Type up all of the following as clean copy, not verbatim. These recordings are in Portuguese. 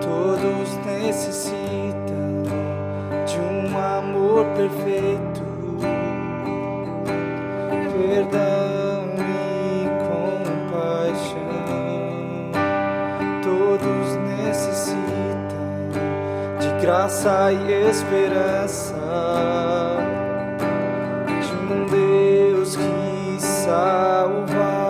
Todos necessitam de um amor perfeito, perdão e compaixão. Todos necessitam de graça e esperança, de um Deus que salva.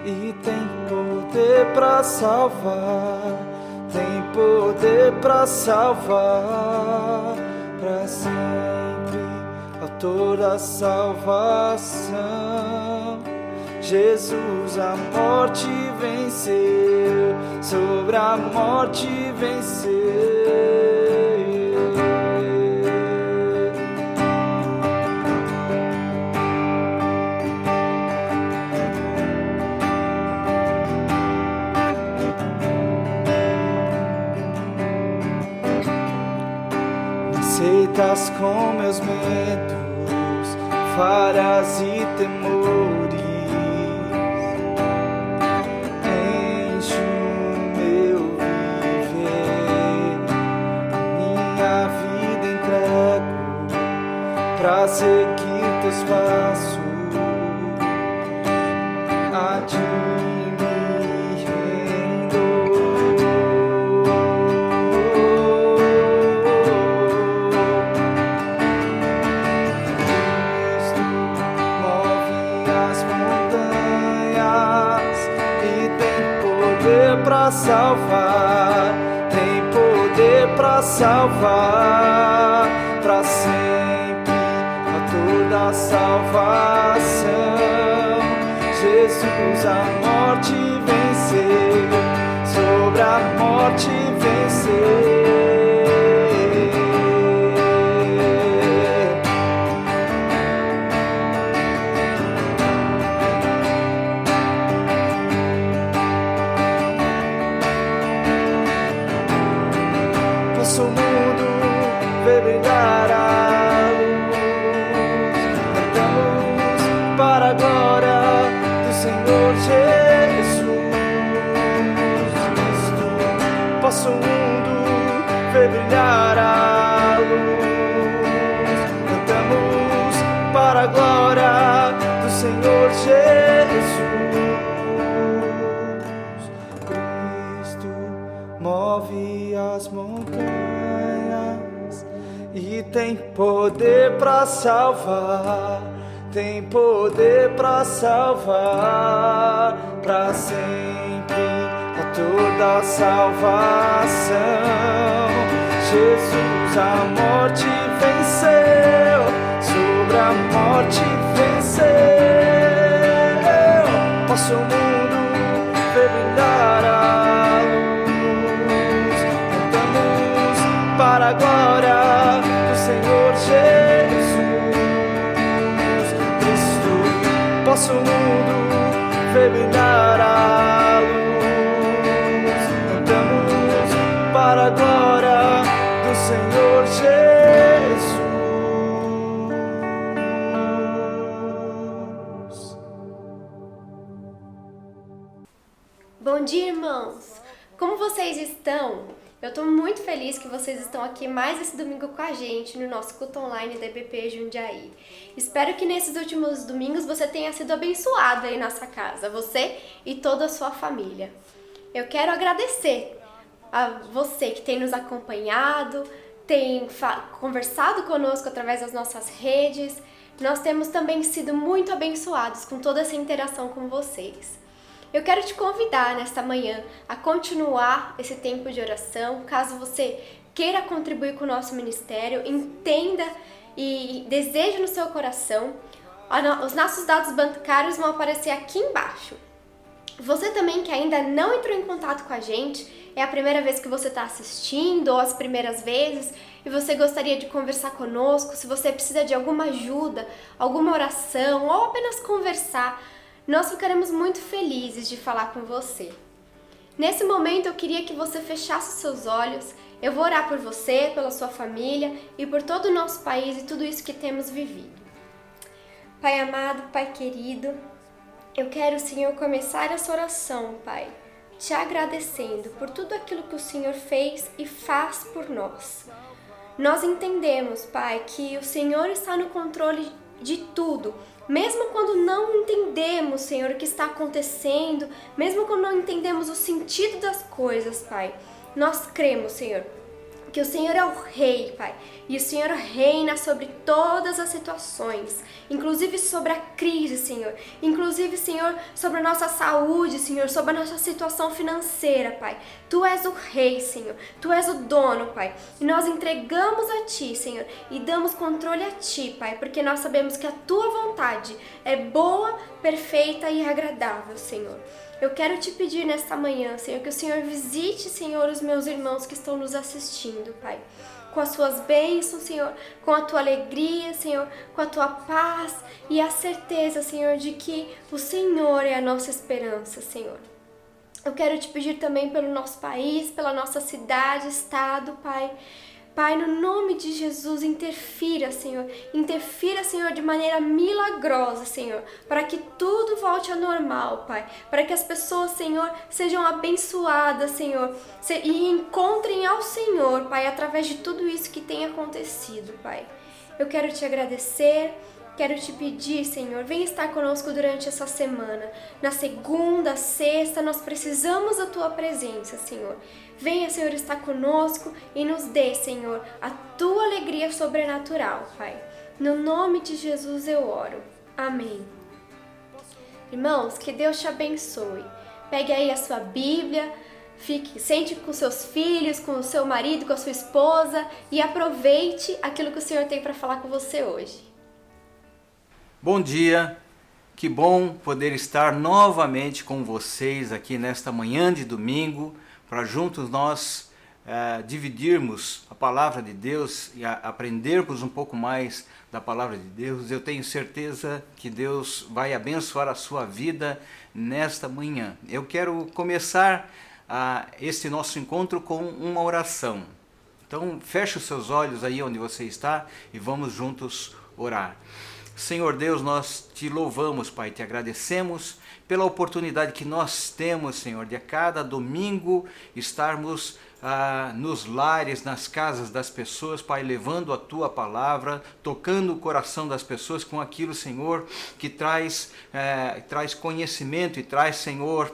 E tem poder pra salvar, tem poder pra salvar, pra sempre, autor da salvação. Jesus a morte venceu, sobre a morte venceu. Aceitas com meus medos, falhas e temores, enche o meu viver, minha vida entrego pra seguir teus passos, a ti me rendo. Pra salvar, tem poder pra salvar, pra sempre, autor da salvação. Jesus a morte venceu, sobre a morte venceu. Nosso mundo vê brilhar a luz, cantamos para a glória do Senhor Jesus Cristo. Nosso mundo vê brilhar a luz, cantamos para a glória do Senhor Jesus Cristo. Move as montanhas e tem poder pra salvar, tem poder pra salvar, pra sempre, autor da salvação. Jesus a morte venceu, sobre a morte venceu. Nosso mundo vê brilhar a luz, cantamos para a glória do Senhor Jesus Cristo. Nosso mundo vê brilhar a luz, cantamos para a glória do Senhor Jesus. Bom dia, irmãos! Como vocês estão? Eu estou muito feliz que vocês estão aqui mais esse domingo com a gente no nosso culto online da EBP Jundiaí. Espero que nesses últimos domingos você tenha sido abençoado aí na sua casa, você e toda a sua família. Eu quero agradecer a você que tem nos acompanhado, tem conversado conosco através das nossas redes, Nós temos também sido muito abençoados com toda essa interação com vocês. Eu quero te convidar nesta manhã a continuar esse tempo de oração. Caso você queira contribuir com o nosso ministério, entenda e deseje no seu coração, os nossos dados bancários vão aparecer aqui embaixo. Você também que ainda não entrou em contato com a gente, é a primeira vez que você está assistindo ou as primeiras vezes e você gostaria de conversar conosco, se você precisa de alguma ajuda, alguma oração ou apenas conversar, nós ficaremos muito felizes de falar com você. Nesse momento eu queria que você fechasse os seus olhos, eu vou orar por você, pela sua família e por todo o nosso país e tudo isso que temos vivido. Pai amado, Pai querido, eu quero, Senhor, começar essa oração, Pai, te agradecendo por tudo aquilo que o Senhor fez e faz por nós. Nós entendemos, Pai, que o Senhor está no controle de tudo, mesmo quando não entendemos, Senhor, o que está acontecendo, mesmo quando não entendemos o sentido das coisas, Pai, nós cremos, Senhor, que o Senhor é o Rei, Pai, e o Senhor reina sobre todas as situações, inclusive sobre a crise, Senhor, inclusive, Senhor, sobre a nossa saúde, Senhor, sobre a nossa situação financeira, Pai. Tu és o Rei, Senhor, Tu és o dono, Pai, e nós entregamos a Ti, Senhor, e damos controle a Ti, Pai, porque nós sabemos que a Tua vontade é boa, perfeita e agradável, Senhor. Eu quero te pedir nesta manhã, Senhor, que o Senhor visite, Senhor, os meus irmãos que estão nos assistindo, Pai. Com as suas bênçãos, Senhor, com a tua alegria, Senhor, com a tua paz e a certeza, Senhor, de que o Senhor é a nossa esperança, Senhor. Eu quero te pedir também pelo nosso país, pela nossa cidade, estado, Pai. Pai, no nome de Jesus, interfira, Senhor, de maneira milagrosa, Senhor, para que tudo volte ao normal, Pai, para que as pessoas, Senhor, sejam abençoadas, Senhor, e encontrem ao Senhor, Pai, através de tudo isso que tem acontecido, Pai. Eu quero te agradecer. Quero te pedir, Senhor, vem estar conosco durante essa semana. Na segunda, sexta, nós precisamos da Tua presença, Senhor. Venha, Senhor, estar conosco e nos dê, Senhor, a Tua alegria sobrenatural, Pai. No nome de Jesus eu oro. Amém. Irmãos, que Deus te abençoe. Pegue aí a sua Bíblia, sente com seus filhos, com o seu marido, com a sua esposa e aproveite aquilo que o Senhor tem para falar com você hoje. Bom dia, que bom poder estar novamente com vocês aqui nesta manhã de domingo, para juntos nós dividirmos a palavra de Deus e aprendermos um pouco mais da palavra de Deus. Eu tenho certeza que Deus vai abençoar a sua vida nesta manhã. Eu quero começar este nosso encontro com uma oração. Então feche os seus olhos aí onde você está e vamos juntos orar. Senhor Deus, nós te louvamos, Pai, te agradecemos pela oportunidade que nós temos, Senhor, de a cada domingo estarmos nos lares, nas casas das pessoas, Pai, levando a Tua palavra, tocando o coração das pessoas com aquilo, Senhor, que traz conhecimento e traz, Senhor,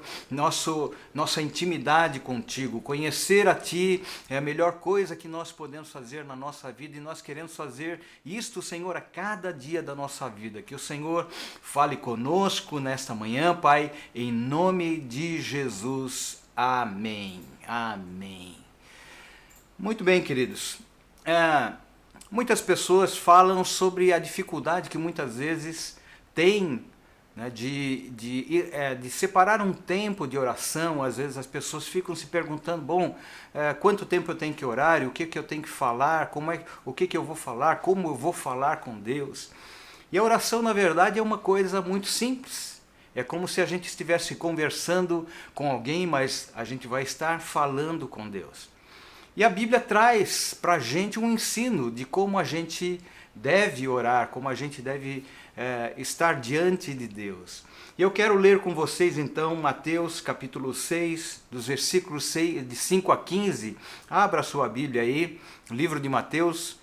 nossa intimidade contigo. Conhecer a Ti é a melhor coisa que nós podemos fazer na nossa vida e nós queremos fazer isto, Senhor, a cada dia da nossa vida. Que o Senhor fale conosco nesta manhã, Pai, em nome de Jesus. Amém. Amém. Muito bem, queridos. Muitas pessoas falam sobre a dificuldade que muitas vezes tem, né, de separar um tempo de oração. Às vezes as pessoas ficam se perguntando, quanto tempo eu tenho que orar, o que eu tenho que falar, o que eu vou falar, como eu vou falar com Deus. E a oração, na verdade, é uma coisa muito simples. É como se a gente estivesse conversando com alguém, mas a gente vai estar falando com Deus. E a Bíblia traz para a gente um ensino de como a gente deve orar, como a gente deve estar diante de Deus. E eu quero ler com vocês então Mateus capítulo 6, dos versículos de 5 a 15. Abra a sua Bíblia aí, livro de Mateus,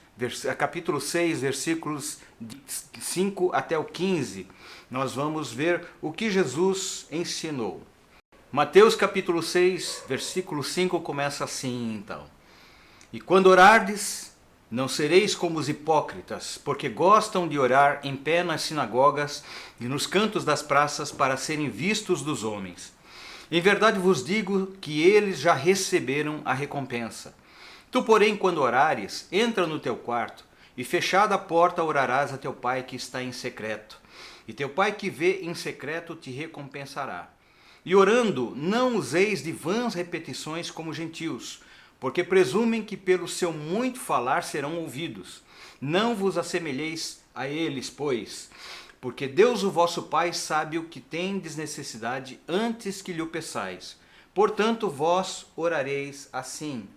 capítulo 6, versículos de 5 até o 15. Nós vamos ver o que Jesus ensinou. Mateus capítulo 6, versículo 5 começa assim então. E quando orardes, Não sereis como os hipócritas, porque gostam de orar em pé nas sinagogas e nos cantos das praças para serem vistos dos homens. Em verdade vos digo que eles já receberam a recompensa. Tu, porém, quando orares, entra no teu quarto, e fechada a porta orarás a teu pai que está em secreto. E teu pai que vê em secreto te recompensará. E orando, não useis de vãs repetições como gentios, porque presumem que pelo seu muito falar serão ouvidos. Não vos assemelheis a eles, pois, porque Deus o vosso Pai sabe o que tendes necessidade antes que lhe o peçais. Portanto, vós orareis assim: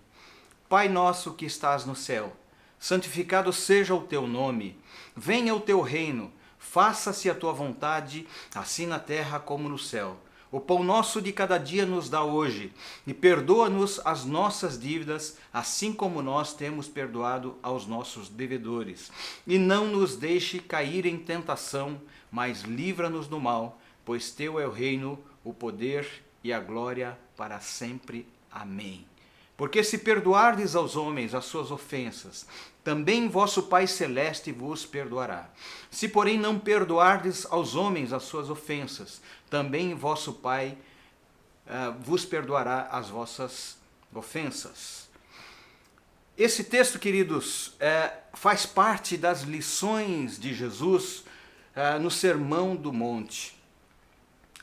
Pai nosso que estás no céu, santificado seja o teu nome, venha o teu reino, faça-se a tua vontade, assim na terra como no céu. O pão nosso de cada dia nos dá hoje, e perdoa-nos as nossas dívidas, assim como nós temos perdoado aos nossos devedores. E não nos deixe cair em tentação, mas livra-nos do mal, pois teu é o reino, o poder e a glória para sempre. Amém. Porque se perdoardes aos homens as suas ofensas, também vosso Pai Celeste vos perdoará. Se, porém, não perdoardes aos homens as suas ofensas, também vosso Pai vos perdoará as vossas ofensas. Esse texto, queridos, faz parte das lições de Jesus no Sermão do Monte.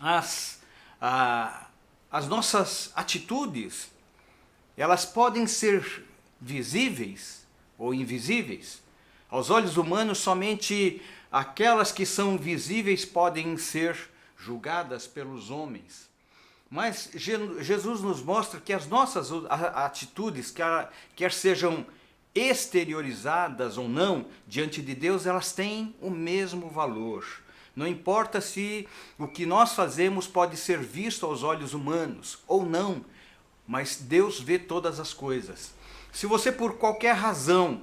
As nossas atitudes, elas podem ser visíveis ou invisíveis. Aos olhos humanos, somente aquelas que são visíveis podem ser julgadas pelos homens. Mas Jesus nos mostra que as nossas atitudes, quer sejam exteriorizadas ou não, diante de Deus, elas têm o mesmo valor. Não importa se o que nós fazemos pode ser visto aos olhos humanos ou não, mas Deus vê todas as coisas. Se você por qualquer razão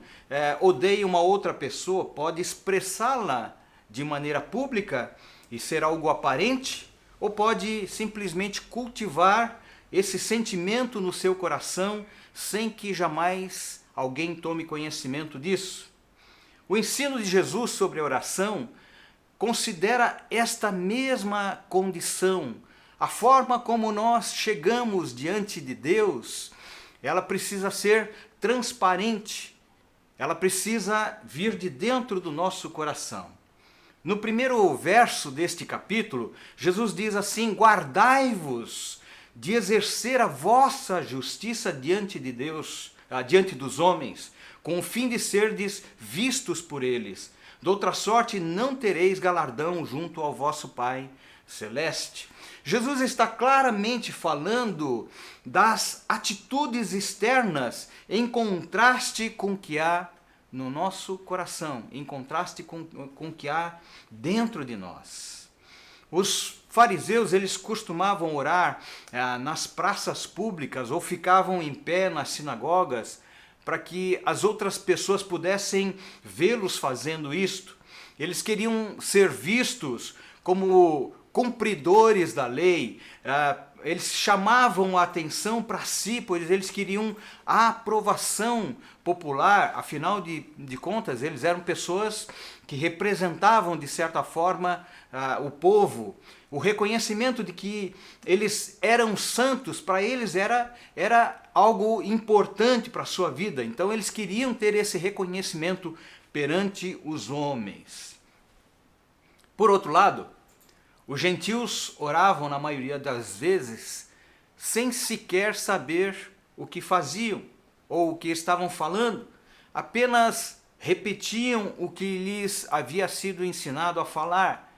odeia uma outra pessoa, pode expressá-la de maneira pública e ser algo aparente, ou pode simplesmente cultivar esse sentimento no seu coração sem que jamais alguém tome conhecimento disso. O ensino de Jesus sobre a oração considera esta mesma condição. A forma como nós chegamos diante de Deus, ela precisa ser transparente, ela precisa vir de dentro do nosso coração. No primeiro verso deste capítulo, Jesus diz assim: guardai-vos de exercer a vossa justiça diante de Deus, diante dos homens, com o fim de serdes vistos por eles. De outra sorte, não tereis galardão junto ao vosso Pai Celeste. Jesus está claramente falando das atitudes externas em contraste com o que há no nosso coração, em contraste com o que há dentro de nós. Os fariseus, eles costumavam orar nas praças públicas ou ficavam em pé nas sinagogas para que as outras pessoas pudessem vê-los fazendo isto. Eles queriam ser vistos como cumpridores da lei, eles chamavam a atenção para si, pois eles queriam a aprovação popular. Afinal de contas, eles eram pessoas que representavam de certa forma o povo. O reconhecimento de que eles eram santos, para eles era algo importante para a sua vida. Então eles queriam ter esse reconhecimento perante os homens. Por outro lado, os gentios oravam na maioria das vezes sem sequer saber o que faziam ou o que estavam falando, apenas repetiam o que lhes havia sido ensinado a falar.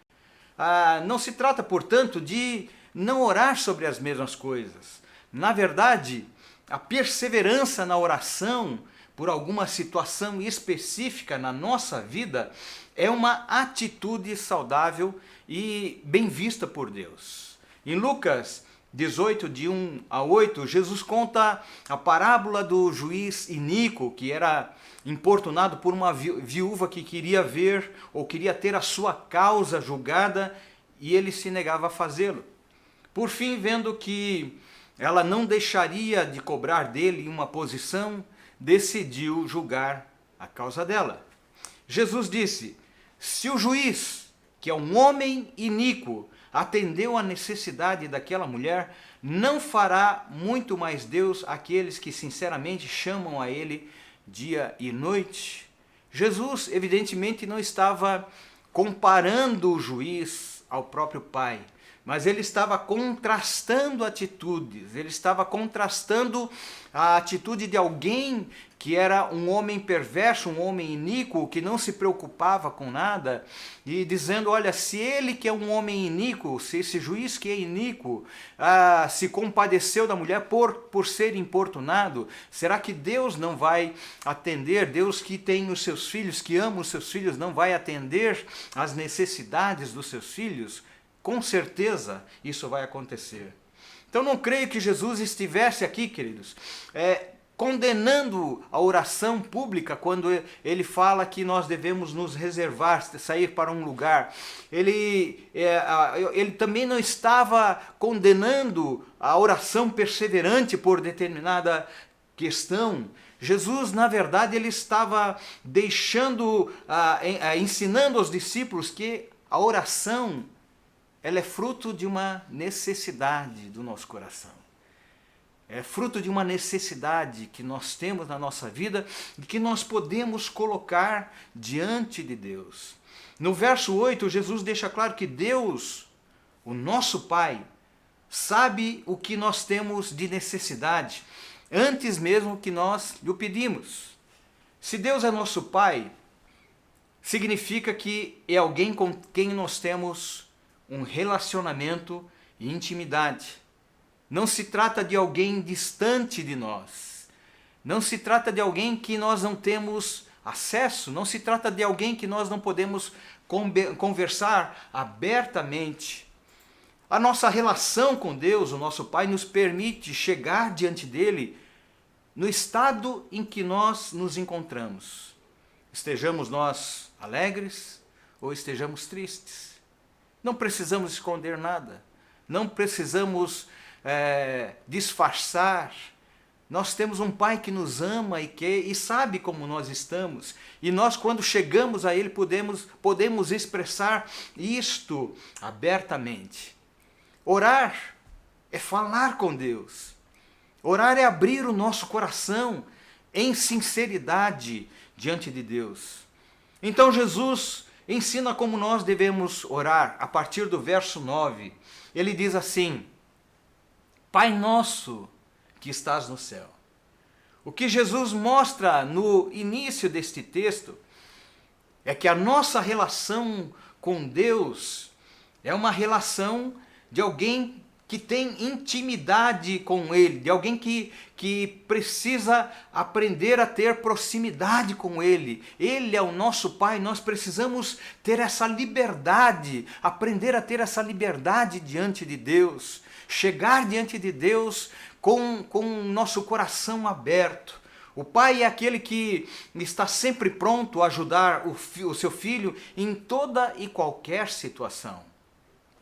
Não se trata, portanto, de não orar sobre as mesmas coisas. Na verdade, a perseverança na oração por alguma situação específica na nossa vida é uma atitude saudável e bem vista por Deus. Em Lucas 18, de 1 a 8, Jesus conta a parábola do juiz iníquo, que era importunado por uma viúva que queria ver ou queria ter a sua causa julgada e ele se negava a fazê-lo. Por fim, vendo que ela não deixaria de cobrar dele uma posição, decidiu julgar a causa dela. Jesus disse: se o juiz, que é um homem iníquo, atendeu à necessidade daquela mulher, não fará muito mais Deus aqueles que sinceramente chamam a Ele dia e noite? Jesus, evidentemente, não estava comparando o juiz ao próprio Pai, mas ele estava contrastando atitudes, ele estava contrastando a atitude de alguém que era um homem perverso, um homem iníquo, que não se preocupava com nada, e dizendo: olha, se ele que é um homem iníquo, se esse juiz que é iníquo, se compadeceu da mulher por ser importunado, será que Deus não vai atender? Deus que tem os seus filhos, que ama os seus filhos, não vai atender às necessidades dos seus filhos? Com certeza isso vai acontecer. Então não creio que Jesus estivesse aqui, queridos, condenando a oração pública quando ele fala que nós devemos nos reservar, sair para um lugar. Ele também não estava condenando a oração perseverante por determinada questão. Jesus, na verdade, ele estava ensinando aos discípulos que a oração, ela é fruto de uma necessidade do nosso coração. É fruto de uma necessidade que nós temos na nossa vida e que nós podemos colocar diante de Deus. No verso 8, Jesus deixa claro que Deus, o nosso Pai, sabe o que nós temos de necessidade, antes mesmo que nós lhe pedimos. Se Deus é nosso Pai, significa que é alguém com quem nós temos um relacionamento e intimidade. Não se trata de alguém distante de nós. Não se trata de alguém que nós não temos acesso. Não se trata de alguém que nós não podemos conversar abertamente. A nossa relação com Deus, o nosso Pai, nos permite chegar diante dele no estado em que nós nos encontramos. Estejamos nós alegres ou estejamos tristes. Não precisamos esconder nada, não precisamos disfarçar. Nós temos um Pai que nos ama e sabe como nós estamos. E nós, quando chegamos a Ele, podemos expressar isto abertamente. Orar é falar com Deus. Orar é abrir o nosso coração em sinceridade diante de Deus. Então Jesus ensina como nós devemos orar a partir do verso 9. Ele diz assim: Pai nosso que estás no céu. O que Jesus mostra no início deste texto é que a nossa relação com Deus é uma relação de alguém que tem intimidade com Ele, de alguém que precisa aprender a ter proximidade com Ele. Ele é o nosso Pai, nós precisamos ter essa liberdade, aprender a ter essa liberdade diante de Deus, chegar diante de Deus com o nosso coração aberto. O pai é aquele que está sempre pronto a ajudar o seu filho em toda e qualquer situação.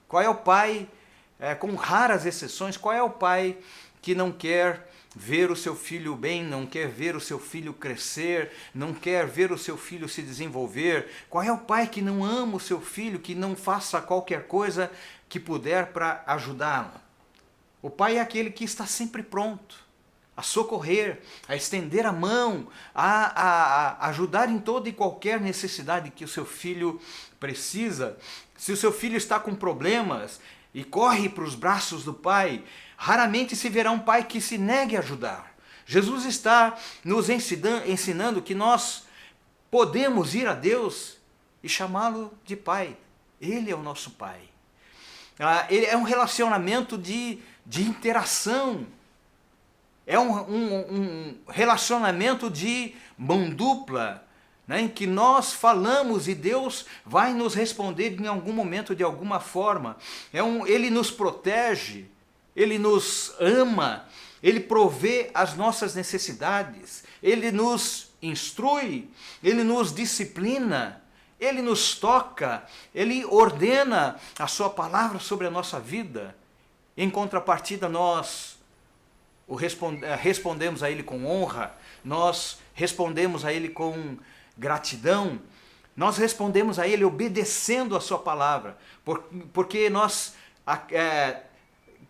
Qual é o pai, com raras exceções, qual é o pai que não quer ver o seu filho bem, não quer ver o seu filho crescer, não quer ver o seu filho se desenvolver? Qual é o pai que não ama o seu filho, que não faça qualquer coisa que puder para ajudá-lo? O pai é aquele que está sempre pronto a socorrer, a estender a mão, a ajudar em toda e qualquer necessidade que o seu filho precisa. Se o seu filho está com problemas e corre para os braços do pai, raramente se verá um pai que se negue a ajudar. Jesus está nos ensinando que nós podemos ir a Deus e chamá-lo de Pai. Ele é o nosso Pai. Ele é um relacionamento de interação. É um relacionamento de mão dupla, né, em que nós falamos e Deus vai nos responder em algum momento, de alguma forma. Ele nos protege, Ele nos ama, Ele provê as nossas necessidades, Ele nos instrui, Ele nos disciplina, Ele nos toca, Ele ordena a sua palavra sobre a nossa vida. Em contrapartida, nós respondemos a Ele com honra, nós respondemos a Ele com gratidão, nós respondemos a Ele obedecendo a sua palavra, porque nós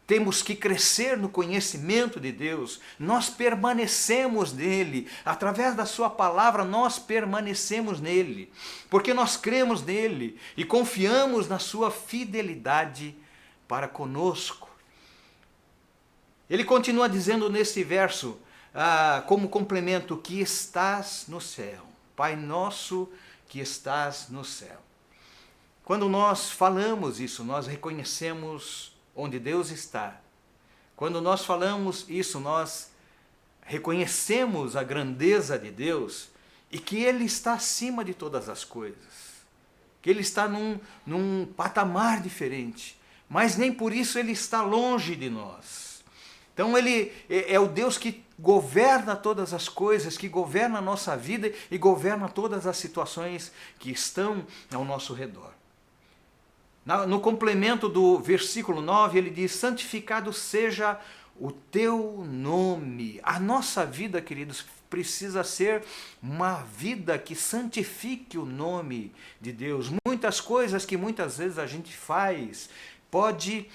temos que crescer no conhecimento de Deus, nós permanecemos nele, através da sua palavra nós permanecemos nele, porque nós cremos nele e confiamos na sua fidelidade para conosco. Ele continua dizendo nesse verso, como complemento, que estás no céu, Pai nosso que estás no céu. Quando nós falamos isso, nós reconhecemos onde Deus está. Quando nós falamos isso, nós reconhecemos a grandeza de Deus e que Ele está acima de todas as coisas, que Ele está num patamar diferente, mas nem por isso Ele está longe de nós. Então Ele é o Deus que governa todas as coisas, que governa a nossa vida e governa todas as situações que estão ao nosso redor. No complemento do versículo 9, ele diz: santificado seja o teu nome. A nossa vida, queridos, precisa ser uma vida que santifique o nome de Deus. Muitas coisas que muitas vezes a gente faz pode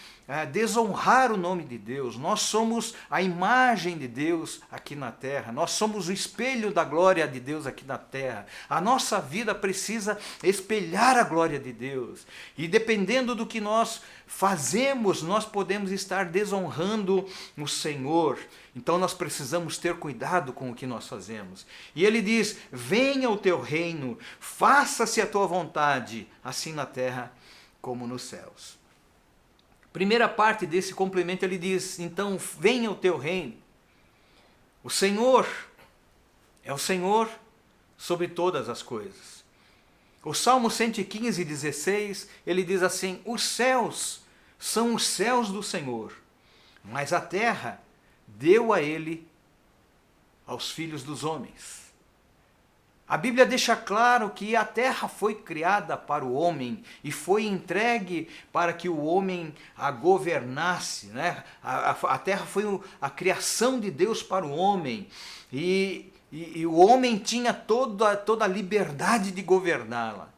desonrar o nome de Deus. Nós somos a imagem de Deus aqui na terra, nós somos o espelho da glória de Deus aqui na terra. A nossa vida precisa espelhar a glória de Deus, e dependendo do que nós fazemos, nós podemos estar desonrando o Senhor. Então nós precisamos ter cuidado com o que nós fazemos. E ele diz: venha o teu reino, faça-se a tua vontade, assim na terra como nos céus. Primeira parte desse complemento, ele diz: então venha o teu reino. O Senhor é o Senhor sobre todas as coisas. O Salmo 115, 16, ele diz assim: os céus são os céus do Senhor, mas a terra deu a ele aos filhos dos homens. A Bíblia deixa claro que a terra foi criada para o homem e foi entregue para que o homem a governasse, né? A terra foi a criação de Deus para o homem e o homem tinha toda a liberdade de governá-la,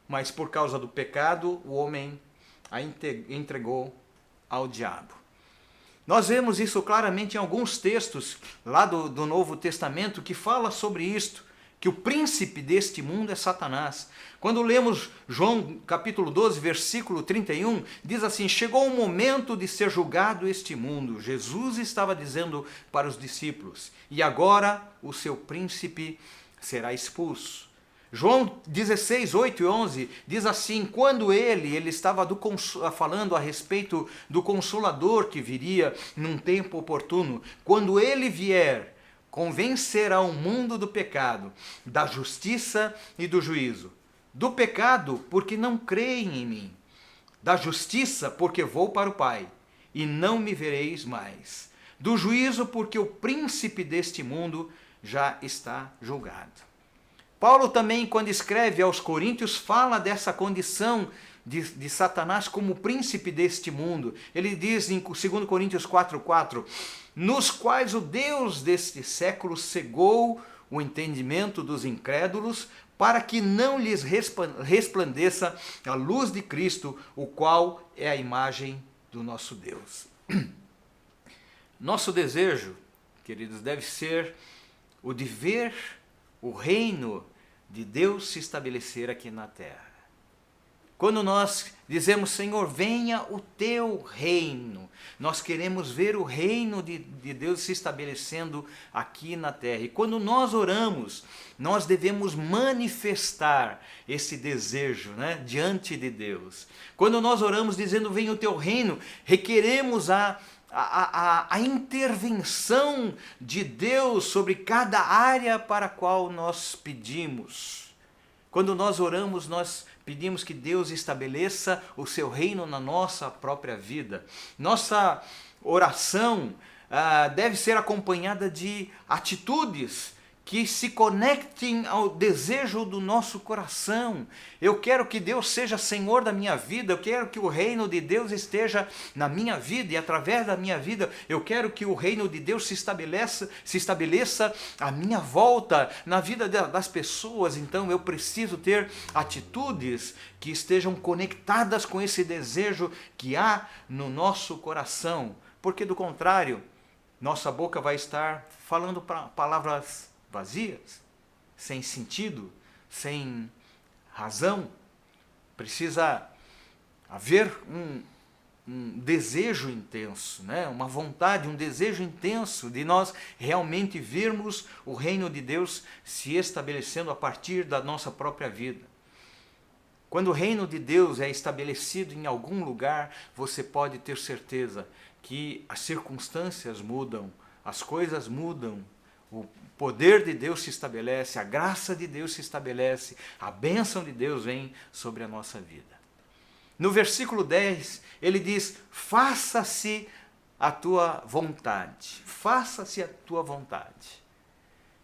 mas por causa do pecado o homem a entregou ao diabo. Nós vemos isso claramente em alguns textos lá do Novo Testamento que fala sobre isto, que o príncipe deste mundo é Satanás. Quando lemos João capítulo 12, versículo 31, diz assim: chegou o momento de ser julgado este mundo. Jesus estava dizendo para os discípulos: e agora o seu príncipe será expulso. João 16, 8 e 11 diz assim: quando ele estava falando a respeito do Consolador que viria num tempo oportuno, quando ele vier, convencerá o mundo do pecado, da justiça e do juízo. Do pecado, porque não creem em mim. Da justiça, porque vou para o Pai, e não me vereis mais. Do juízo, porque o príncipe deste mundo já está julgado. Paulo também, quando escreve aos Coríntios, fala dessa condição de Satanás como príncipe deste mundo. Ele diz em 2 Coríntios 4:4, nos quais o Deus deste século cegou o entendimento dos incrédulos, para que não lhes resplandeça a luz de Cristo, o qual é a imagem do nosso Deus. Nosso desejo, queridos, deve ser o de ver o reino de Deus se estabelecer aqui na terra. Quando nós dizemos: Senhor, venha o teu reino, nós queremos ver o reino de Deus se estabelecendo aqui na terra. E quando nós oramos, nós devemos manifestar esse desejo, né, diante de Deus. Quando nós oramos dizendo: venha o teu reino, requeremos a intervenção de Deus sobre cada área para a qual nós pedimos. Quando nós oramos, nós pedimos que Deus estabeleça o seu reino na nossa própria vida. Nossa oração deve ser acompanhada de atitudes que se conectem ao desejo do nosso coração. Eu quero que Deus seja Senhor da minha vida, eu quero que o reino de Deus esteja na minha vida e através da minha vida, eu quero que o reino de Deus se estabeleça à minha volta, na vida das pessoas. Então eu preciso ter atitudes que estejam conectadas com esse desejo que há no nosso coração, porque do contrário, nossa boca vai estar falando palavras vazias, sem sentido, sem razão. Precisa haver um desejo intenso, né? Uma vontade, um desejo intenso de nós realmente vermos o reino de Deus se estabelecendo a partir da nossa própria vida. Quando o reino de Deus é estabelecido em algum lugar, você pode ter certeza que as circunstâncias mudam, as coisas mudam, o poder de Deus se estabelece, a graça de Deus se estabelece, a bênção de Deus vem sobre a nossa vida. No versículo 10, ele diz: faça-se a tua vontade. Faça-se a tua vontade.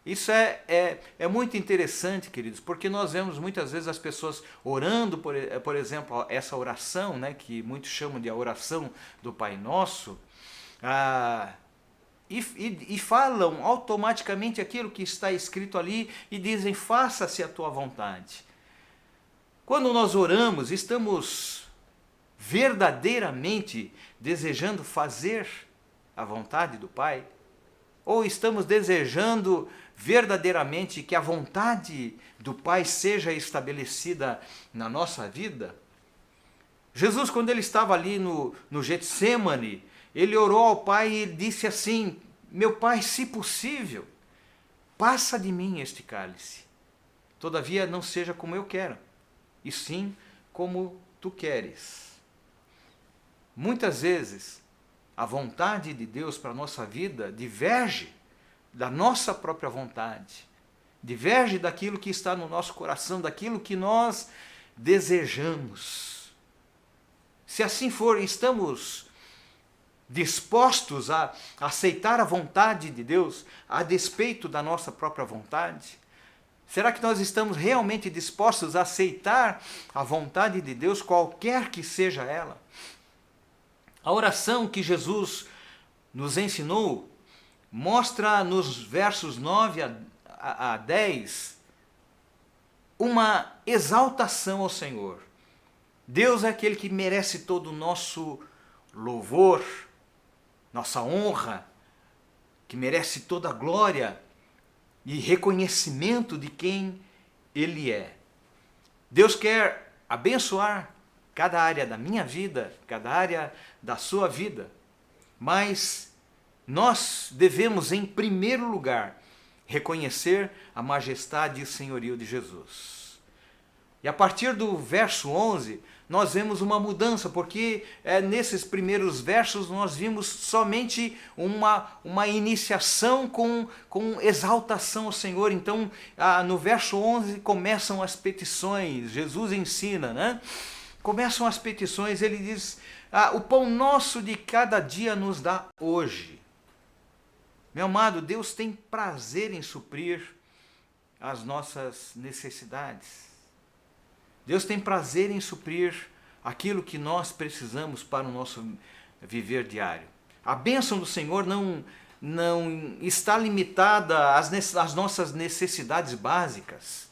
Isso é muito interessante, queridos, porque nós vemos muitas vezes as pessoas orando, por exemplo, essa oração, né, que muitos chamam de a oração do Pai Nosso, e falam automaticamente aquilo que está escrito ali e dizem: faça-se a tua vontade. Quando nós oramos, estamos verdadeiramente desejando fazer a vontade do Pai? Ou estamos desejando verdadeiramente que a vontade do Pai seja estabelecida na nossa vida? Jesus, quando ele estava ali no Getsêmani, ele orou ao Pai e disse assim: meu Pai, se possível, passa de mim este cálice. Todavia não seja como eu quero, e sim como tu queres. Muitas vezes, a vontade de Deus para a nossa vida diverge da nossa própria vontade, diverge daquilo que está no nosso coração, daquilo que nós desejamos. Se assim for, estamos dispostos a aceitar a vontade de Deus a despeito da nossa própria vontade? Será que nós estamos realmente dispostos a aceitar a vontade de Deus, qualquer que seja ela? A oração que Jesus nos ensinou mostra nos versos 9 a 10 uma exaltação ao Senhor. Deus é aquele que merece todo o nosso louvor, nossa honra, que merece toda a glória e reconhecimento de quem Ele é. Deus quer abençoar cada área da minha vida, cada área da sua vida, mas nós devemos, em primeiro lugar, reconhecer a majestade e o senhorio de Jesus. E a partir do verso 11, nós vemos uma mudança, porque nesses primeiros versos nós vimos somente uma iniciação com exaltação ao Senhor. Então, no verso 11 começam as petições, Jesus ensina, né? Começam as petições, ele diz: o pão nosso de cada dia nos dá hoje. Meu amado, Deus tem prazer em suprir as nossas necessidades. Deus tem prazer em suprir aquilo que nós precisamos para o nosso viver diário. A bênção do Senhor não está limitada às nossas necessidades básicas.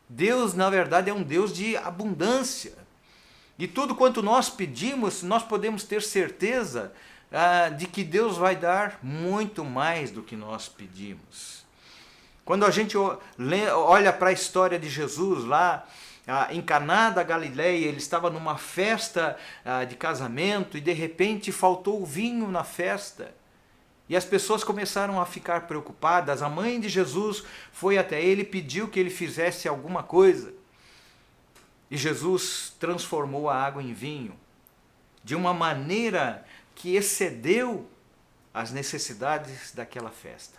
Deus, na verdade, é um Deus de abundância. E tudo quanto nós pedimos, nós podemos ter certeza de que Deus vai dar muito mais do que nós pedimos. Quando a gente olha para a história de Jesus lá em Caná da Galileia, ele estava numa festa de casamento e de repente faltou o vinho na festa. E as pessoas começaram a ficar preocupadas. A mãe de Jesus foi até ele e pediu que ele fizesse alguma coisa. E Jesus transformou a água em vinho de uma maneira que excedeu as necessidades daquela festa.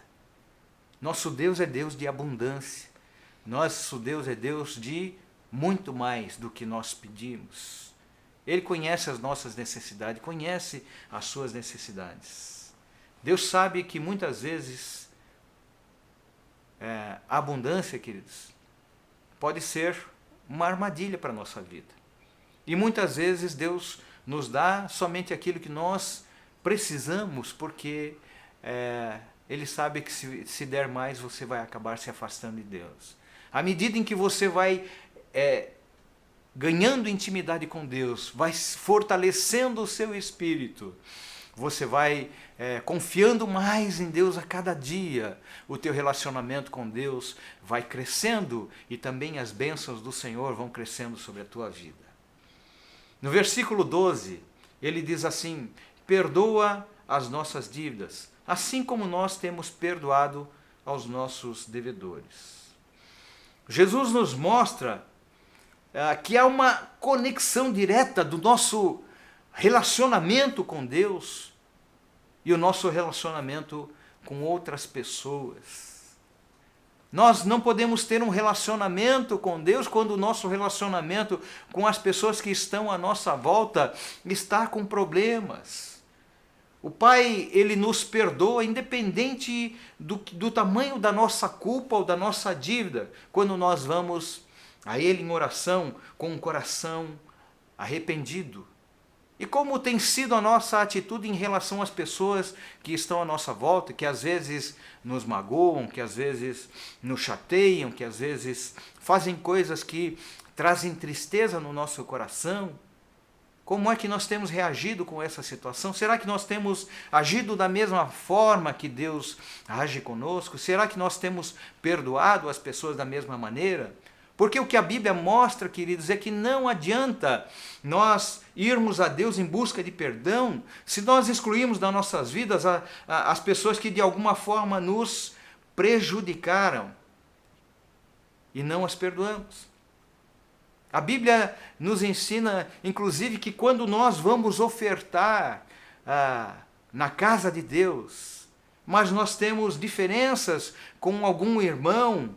Nosso Deus é Deus de abundância. Nosso Deus é Deus de muito mais do que nós pedimos. Ele conhece as nossas necessidades, conhece as suas necessidades. Deus sabe que muitas vezes a abundância, queridos, pode ser uma armadilha para a nossa vida. E muitas vezes Deus nos dá somente aquilo que nós precisamos, porque Ele sabe que se der mais, você vai acabar se afastando de Deus. À medida em que você vai ganhando intimidade com Deus, vai fortalecendo o seu espírito, você vai confiando mais em Deus a cada dia, o teu relacionamento com Deus vai crescendo e também as bênçãos do Senhor vão crescendo sobre a tua vida. No versículo 12, ele diz assim: perdoa as nossas dívidas, assim como nós temos perdoado aos nossos devedores. Jesus nos mostra que há uma conexão direta do nosso relacionamento com Deus e o nosso relacionamento com outras pessoas. Nós não podemos ter um relacionamento com Deus quando o nosso relacionamento com as pessoas que estão à nossa volta está com problemas. O Pai, Ele nos perdoa independente do tamanho da nossa culpa ou da nossa dívida, quando nós vamos a Ele em oração com um coração arrependido. E como tem sido a nossa atitude em relação às pessoas que estão à nossa volta, que às vezes nos magoam, que às vezes nos chateiam, que às vezes fazem coisas que trazem tristeza no nosso coração? Como é que nós temos reagido com essa situação? Será que nós temos agido da mesma forma que Deus age conosco? Será que nós temos perdoado as pessoas da mesma maneira? Porque o que a Bíblia mostra, queridos, é que não adianta nós irmos a Deus em busca de perdão se nós excluirmos das nossas vidas as pessoas que de alguma forma nos prejudicaram e não as perdoamos. A Bíblia nos ensina, inclusive, que quando nós vamos ofertar na casa de Deus, mas nós temos diferenças com algum irmão,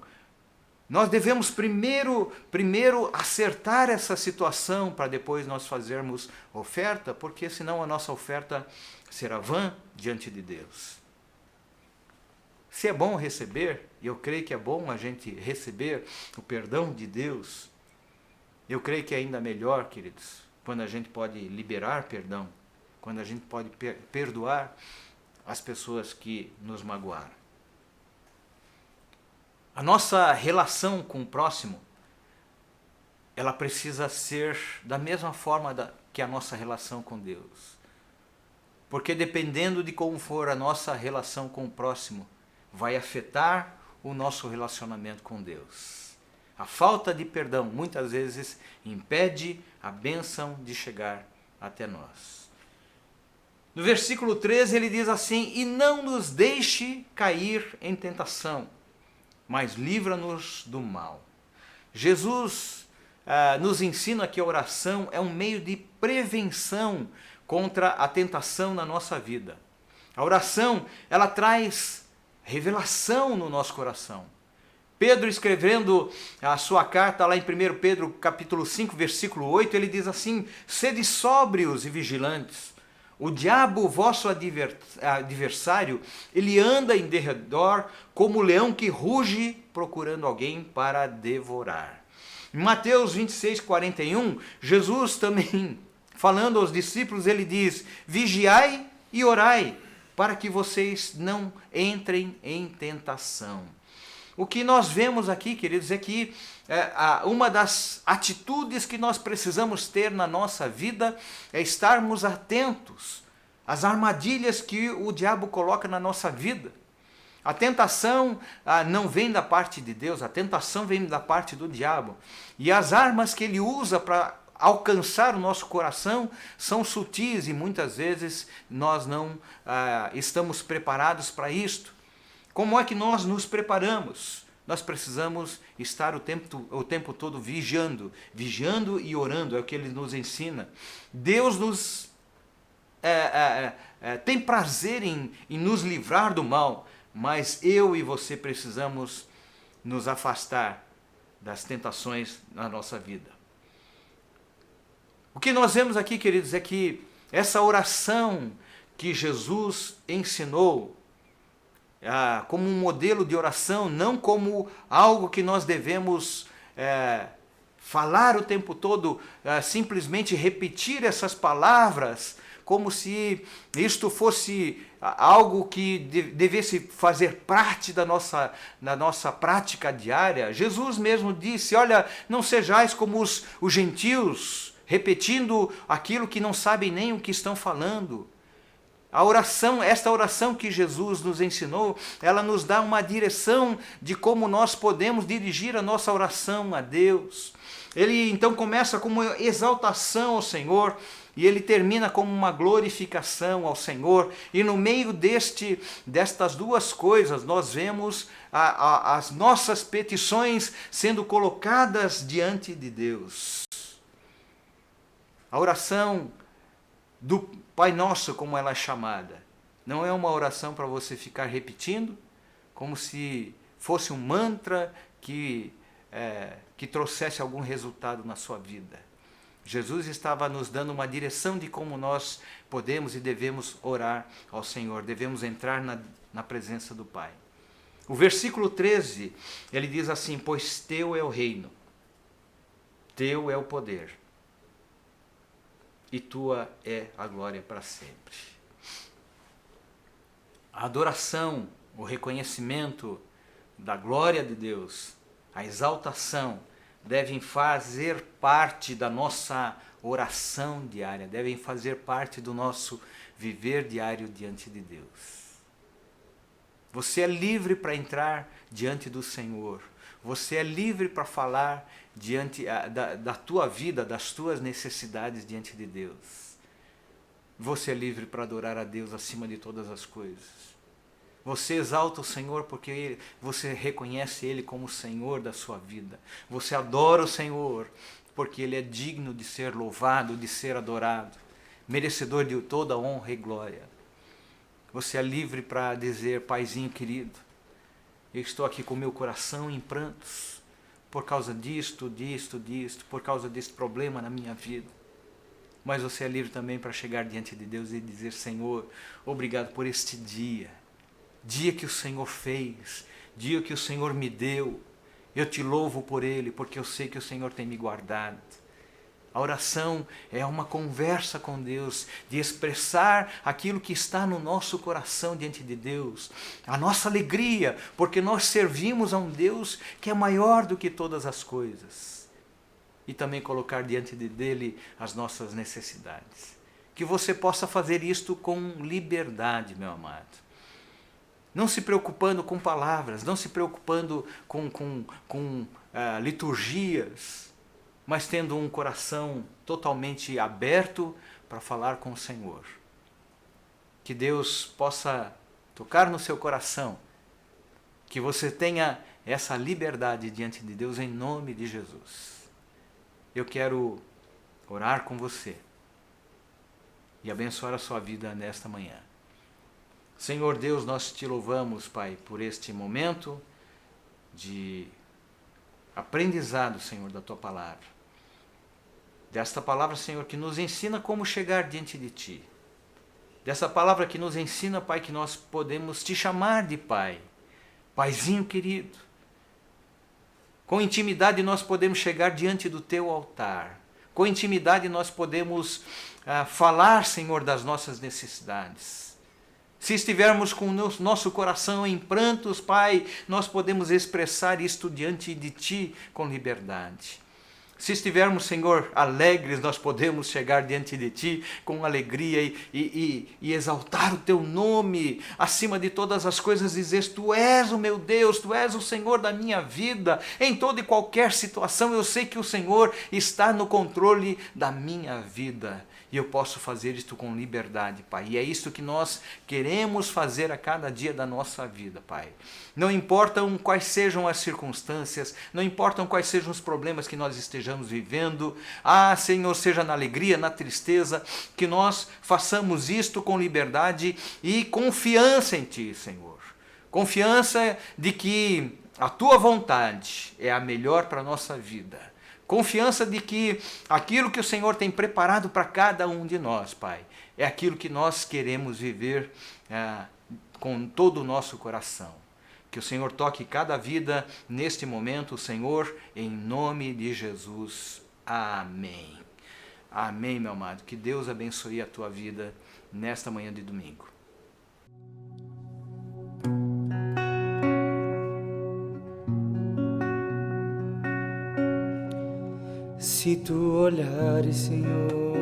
nós devemos primeiro acertar essa situação para depois nós fazermos oferta, porque senão a nossa oferta será vã diante de Deus. Se é bom receber, e eu creio que é bom a gente receber o perdão de Deus, eu creio que é ainda melhor, queridos, quando a gente pode liberar perdão, quando a gente pode perdoar as pessoas que nos magoaram. A nossa relação com o próximo, ela precisa ser da mesma forma que a nossa relação com Deus. Porque dependendo de como for a nossa relação com o próximo, vai afetar o nosso relacionamento com Deus. A falta de perdão, muitas vezes, impede a bênção de chegar até nós. No versículo 13 ele diz assim: e não nos deixe cair em tentação, mas livra-nos do mal. Jesus nos ensina que a oração é um meio de prevenção contra a tentação na nossa vida. A oração, ela traz revelação no nosso coração. Pedro, escrevendo a sua carta lá em 1 Pedro capítulo 5, versículo 8, ele diz assim: sede sóbrios e vigilantes. O diabo, vosso adversário, ele anda em derredor como leão que ruge procurando alguém para devorar. Em Mateus 26, 41, Jesus também, falando aos discípulos, ele diz: vigiai e orai, para que vocês não entrem em tentação. O que nós vemos aqui, queridos, é que uma das atitudes que nós precisamos ter na nossa vida é estarmos atentos às armadilhas que o diabo coloca na nossa vida. A tentação não vem da parte de Deus, a tentação vem da parte do diabo. E as armas que ele usa para alcançar o nosso coração são sutis e muitas vezes nós não estamos preparados para isto. Como é que nós nos preparamos? Nós precisamos estar o tempo todo vigiando e orando, é o que ele nos ensina. Deus nos tem prazer em nos livrar do mal, mas eu e você precisamos nos afastar das tentações na nossa vida. O que nós vemos aqui, queridos, é que essa oração que Jesus ensinou, como um modelo de oração, não como algo que nós devemos falar o tempo todo, simplesmente repetir essas palavras, como se isto fosse algo que devesse fazer parte da nossa prática diária. Jesus mesmo disse, olha, não sejais como os gentios, repetindo aquilo que não sabem nem o que estão falando. A oração, esta oração que Jesus nos ensinou, ela nos dá uma direção de como nós podemos dirigir a nossa oração a Deus. Ele então começa com uma exaltação ao Senhor e ele termina como uma glorificação ao Senhor. E no meio destas duas coisas nós vemos as nossas petições sendo colocadas diante de Deus. A oração do Pai Nosso, como ela é chamada, não é uma oração para você ficar repetindo, como se fosse um mantra que trouxesse algum resultado na sua vida. Jesus estava nos dando uma direção de como nós podemos e devemos orar ao Senhor, devemos entrar na presença do Pai. O versículo 13, ele diz assim, pois teu é o reino, teu é o poder, e tua é a glória para sempre. A adoração, o reconhecimento da glória de Deus, a exaltação, devem fazer parte da nossa oração diária, devem fazer parte do nosso viver diário diante de Deus. Você é livre para entrar diante do Senhor, você é livre para falar diante da tua vida, das tuas necessidades diante de Deus. Você é livre para adorar a Deus acima de todas as coisas. Você exalta o Senhor porque você reconhece Ele como o Senhor da sua vida. Você adora o Senhor porque Ele é digno de ser louvado, de ser adorado, merecedor de toda honra e glória. Você é livre para dizer, Paizinho querido, eu estou aqui com meu coração em prantos, por causa disto, por causa desse problema na minha vida. Mas você é livre também para chegar diante de Deus e dizer, Senhor, obrigado por este dia que o Senhor fez, dia que o Senhor me deu. Eu te louvo por ele, porque eu sei que o Senhor tem me guardado. A oração é uma conversa com Deus, de expressar aquilo que está no nosso coração diante de Deus. A nossa alegria, porque nós servimos a um Deus que é maior do que todas as coisas. E também colocar diante dele as nossas necessidades. Que você possa fazer isto com liberdade, meu amado. Não se preocupando com palavras, não se preocupando com liturgias, mas tendo um coração totalmente aberto para falar com o Senhor. Que Deus possa tocar no seu coração, que você tenha essa liberdade diante de Deus em nome de Jesus. Eu quero orar com você e abençoar a sua vida nesta manhã. Senhor Deus, nós te louvamos, Pai, por este momento de aprendizado, Senhor, da Tua palavra. Desta palavra, Senhor, que nos ensina como chegar diante de Ti. Dessa palavra que nos ensina, Pai, que nós podemos Te chamar de Pai, Paizinho querido. Com intimidade nós podemos chegar diante do Teu altar. Com intimidade nós podemos falar, Senhor, das nossas necessidades. Se estivermos com o nosso coração em prantos, Pai, nós podemos expressar isto diante de Ti com liberdade. Se estivermos, Senhor, alegres, nós podemos chegar diante de Ti com alegria e exaltar o Teu nome acima de todas as coisas, dizer, Tu és o meu Deus, Tu és o Senhor da minha vida. Em toda e qualquer situação, eu sei que o Senhor está no controle da minha vida. E eu posso fazer isto com liberdade, Pai. E é isto que nós queremos fazer a cada dia da nossa vida, Pai. Não importam quais sejam as circunstâncias, não importam quais sejam os problemas que nós estejamos vivendo. Senhor, seja na alegria, na tristeza, que nós façamos isto com liberdade e confiança em Ti, Senhor. Confiança de que a Tua vontade é a melhor para a nossa vida. Confiança de que aquilo que o Senhor tem preparado para cada um de nós, Pai, é aquilo que nós queremos viver com todo o nosso coração. Que o Senhor toque cada vida neste momento, Senhor, em nome de Jesus. Amém. Amém, meu amado. Que Deus abençoe a tua vida nesta manhã de domingo. Se tu olhares, Senhor,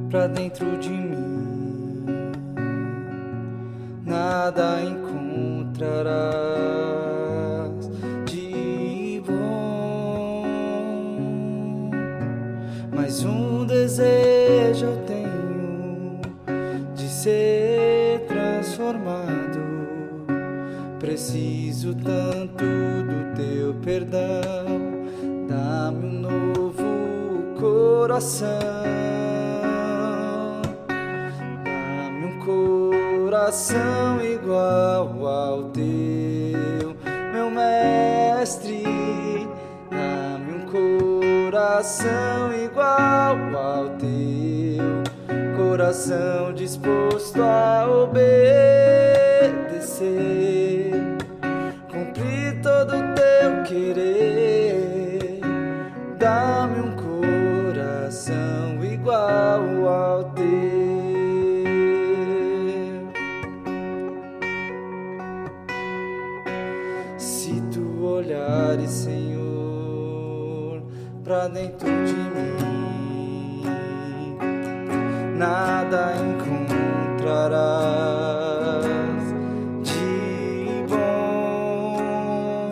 pra dentro de mim, nada encontrarás de bom, mas um desejo eu tenho de ser transformado. Preciso tanto do teu perdão. Dá-me um novo coração, dá-me um coração igual ao teu, meu mestre. Dá-me um coração igual ao teu, coração disposto a obedecer, cumprir todo o teu querer. Dá-me um coração igual ao teu. Se tu olhares, Senhor, pra dentro de mim, nada encontrarás de bom,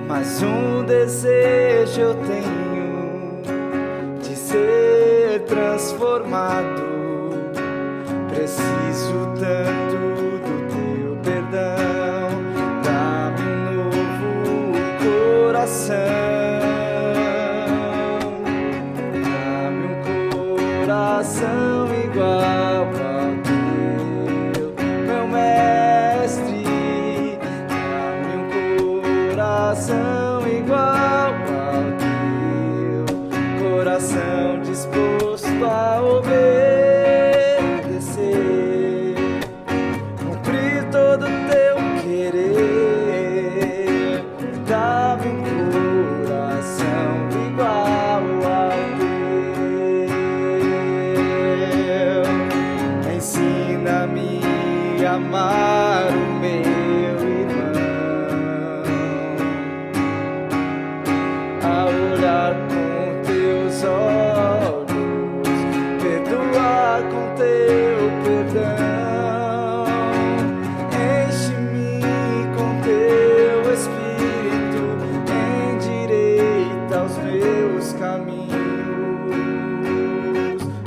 mas um desejo eu tenho de ser transformado. Preciso tanto do teu perdão. Dá-me um novo coração, dá-me um coração igual ao teu, meu mestre. Dá-me um coração igual ao teu, coração disposto a obedecer, cumprir todo o teu querer. Dá-me um coração igual ao teu. Ensina-me a amar o meu irmão, a olhar com teus olhos, perdoar com teu perdão. Enche-me com teu Espírito, endireita os meus caminhos.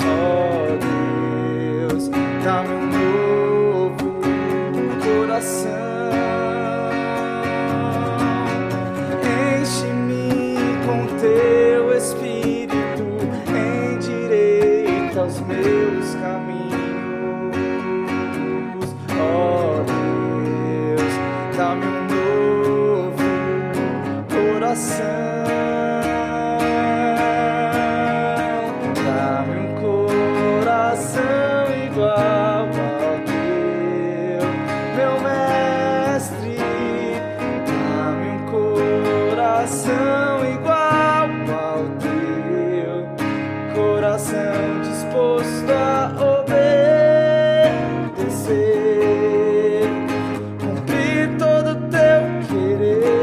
Ó Deus, dá-me um novo coração. Enche-me com teu Espírito, endireita os meus caminhos. Ó Deus, dá-me um novo coração. Dá-me um coração igual ao teu, meu mestre. Dá-me um coração igual ao teu, coração disposto a obedecer, cumprir todo o teu querer.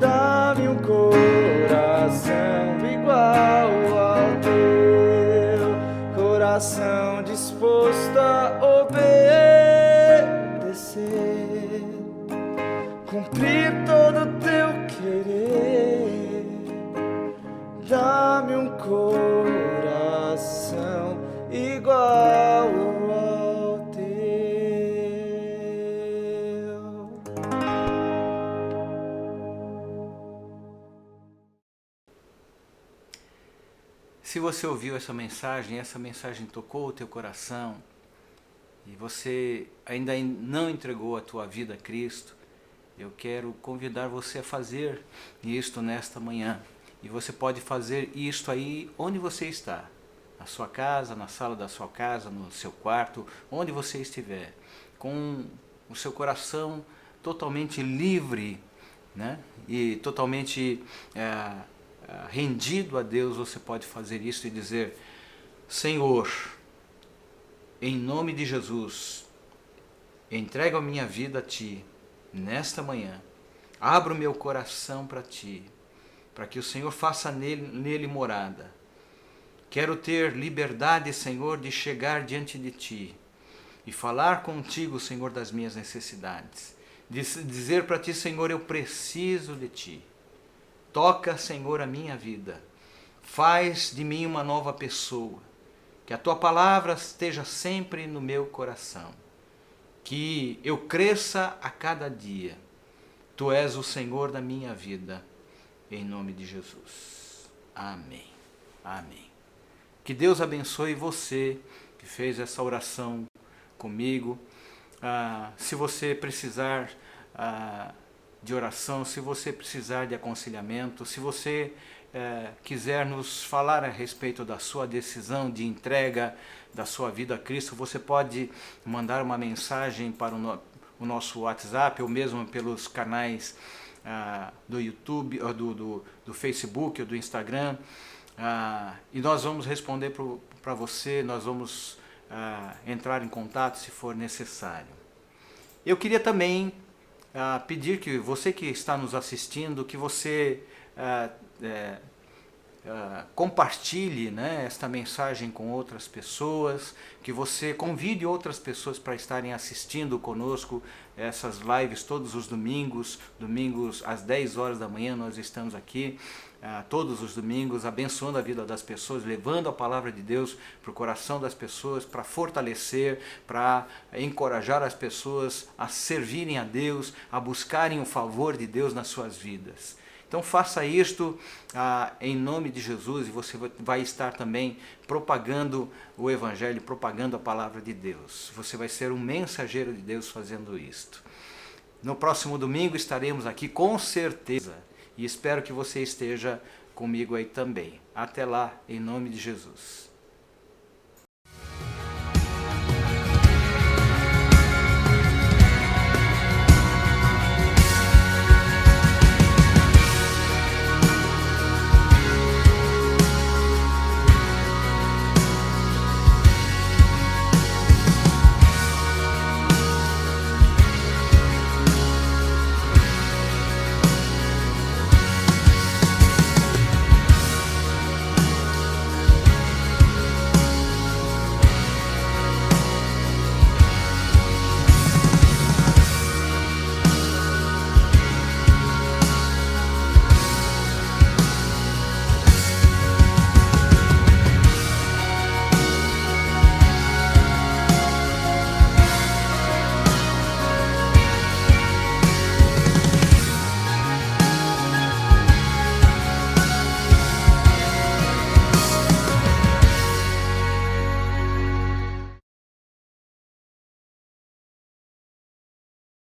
Dá-me um coração igual ao teu, coração disposto a obedecer, cumprir todo o teu querer. Dá-me um coração igual ao teu. Se você ouviu essa mensagem tocou o teu coração e você ainda não entregou a tua vida a Cristo, eu quero convidar você a fazer isto nesta manhã. E você pode fazer isto aí onde você está. na sua casa, na sala da sua casa, no seu quarto, onde você estiver, com o seu coração totalmente livre, né? E totalmente rendido a Deus, você pode fazer isso e dizer: Senhor, em nome de Jesus, entrego a minha vida a Ti nesta manhã, abro meu coração para Ti, para que o Senhor faça nele morada. Quero ter liberdade, Senhor, de chegar diante de Ti e falar contigo, Senhor, das minhas necessidades. Dizer para Ti, Senhor, eu preciso de Ti. Toca, Senhor, a minha vida. Faz de mim uma nova pessoa. Que a Tua palavra esteja sempre no meu coração. Que eu cresça a cada dia. Tu és o Senhor da minha vida. Em nome de Jesus. Amém. Amém. Que Deus abençoe você que fez essa oração comigo. Se você precisar de oração, se você precisar de aconselhamento, se você quiser nos falar a respeito da sua decisão de entrega da sua vida a Cristo, você pode mandar uma mensagem para o nosso WhatsApp ou mesmo pelos canais do YouTube, ou do Facebook ou do Instagram, e nós vamos responder para você, nós vamos entrar em contato se for necessário. Eu queria também pedir que você que está nos assistindo, que você compartilhe, né, esta mensagem com outras pessoas, que você convide outras pessoas para estarem assistindo conosco essas lives todos os domingos às 10 horas da manhã nós estamos aqui, todos os domingos, abençoando a vida das pessoas, levando a palavra de Deus para o coração das pessoas, para fortalecer, para encorajar as pessoas a servirem a Deus, a buscarem o favor de Deus nas suas vidas. Então faça isto em nome de Jesus, e você vai estar também propagando o Evangelho, propagando a palavra de Deus. Você vai ser um mensageiro de Deus fazendo isto. No próximo domingo estaremos aqui com certeza, e espero que você esteja comigo aí também. Até lá, em nome de Jesus.